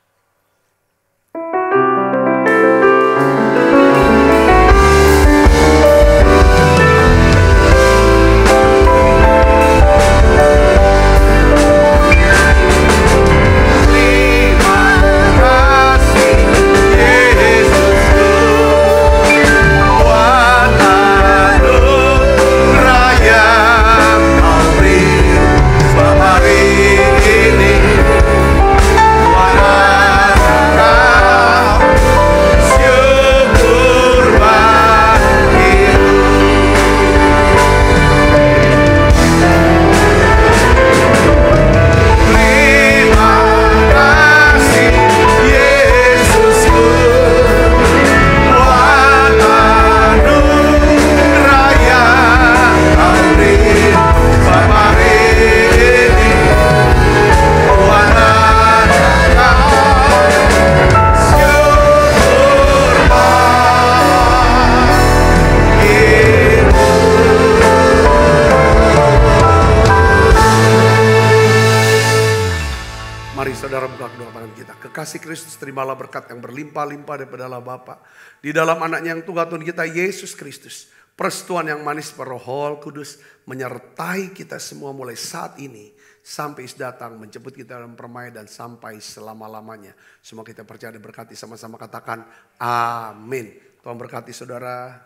Kasih Kristus, terimalah berkat yang berlimpah-limpah daripada Allah Bapa di dalam anaknya yang Tuhan kita Yesus Kristus. Persekutuan yang manis Roh Kudus menyertai kita semua mulai saat ini sampai datang menjemput kita dalam permainan dan sampai selama-lamanya. Semua kita percaya dan berkati, sama-sama katakan amin. Tuhan berkati saudara.